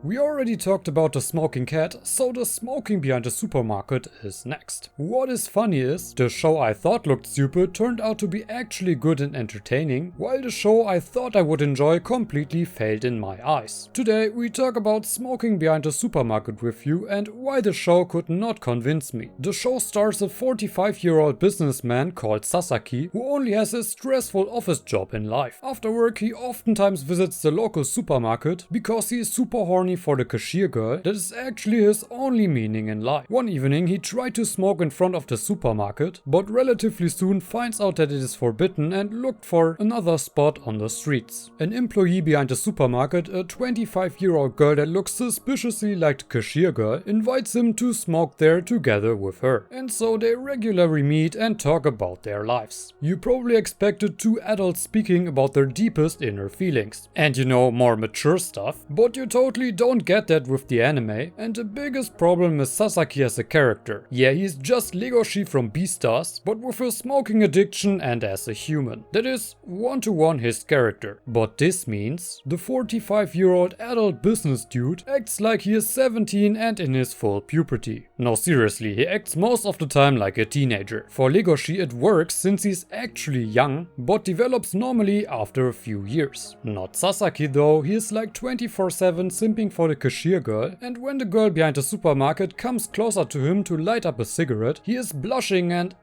We already talked about the smoking cat, so the smoking behind the supermarket is next. What is funny is, the show I thought looked stupid turned out to be actually good and entertaining, while the show I thought I would enjoy completely failed in my eyes. Today we talk about smoking behind the supermarket with you and why the show could not convince me. The show stars a 45-year-old businessman called Sasaki, who only has a stressful office job in life. After work he oftentimes visits the local supermarket because he is super horny for the cashier girl that is actually his only meaning in life. One evening he tried to smoke in front of the supermarket, but relatively soon finds out that it is forbidden and looked for another spot on the streets. An employee behind the supermarket, a 25-year-old girl that looks suspiciously like the cashier girl, invites him to smoke there together with her. And so they regularly meet and talk about their lives. You probably expected two adults speaking about their deepest inner feelings. And you know, more mature stuff. But you totally don't get that with the anime. And the biggest problem is Sasaki as a character. Yeah, he's just Legoshi from Beastars, but with a smoking addiction and as a human. That is one-to-one his character. But this means the 45-year-old adult business dude acts like he is 17 and in his full puberty. No, seriously, he acts most of the time like a teenager. For Legoshi it works since he's actually young, but develops normally after a few years. Not Sasaki though, he is like 24/7 simping for the cashier girl, and when the girl behind the supermarket comes closer to him to light up a cigarette, he is blushing and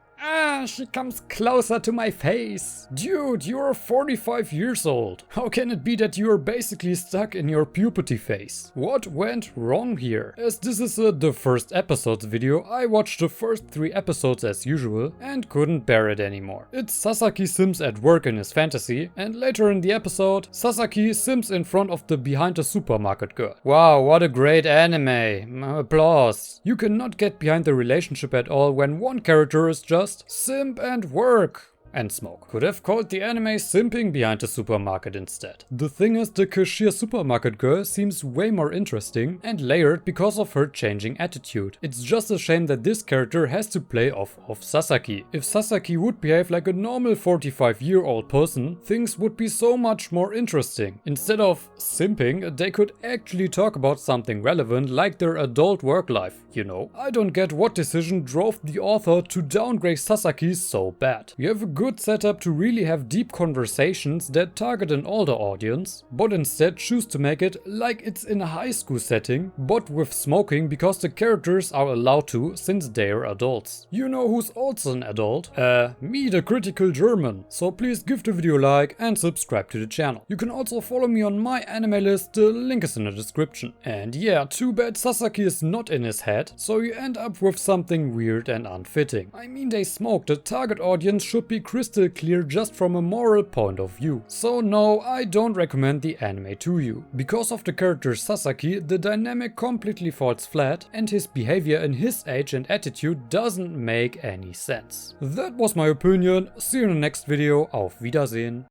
she comes closer to my face. Dude, you're 45 years old. How can it be that you're basically stuck in your puberty phase? What went wrong here? As this is the first episodes video, I watched the first 3 episodes as usual and couldn't bear it anymore. It's Sasaki sims at work in his fantasy, and later in the episode, Sasaki sims in front of the behind the supermarket girl. Wow, what a great anime. Applause. You cannot get behind the relationship at all when one character is just simp and work and smoke. Could have called the anime simping behind the supermarket instead. The thing is, the cashier supermarket girl seems way more interesting and layered because of her changing attitude. It's just a shame that this character has to play off of Sasaki. If Sasaki would behave like a normal 45-year-old person, things would be so much more interesting. Instead of simping, they could actually talk about something relevant like their adult work life, you know. I don't get what decision drove the author to downgrade Sasaki so bad. You have a good setup to really have deep conversations that target an older audience, but instead choose to make it like it's in a high school setting, but with smoking because the characters are allowed to since they're adults. You know who's also an adult? Me, the critical German. So please give the video a like and subscribe to the channel. You can also follow me on my anime list, the link is in the description. And yeah, too bad Sasaki is not in his head, so you end up with something weird and unfitting. I mean, they smoke, the target audience should be crystal clear just from a moral point of view. So no, I don't recommend the anime to you. Because of the character Sasaki, the dynamic completely falls flat and his behavior in his age and attitude doesn't make any sense. That was my opinion. See you in the next video. Auf Wiedersehen.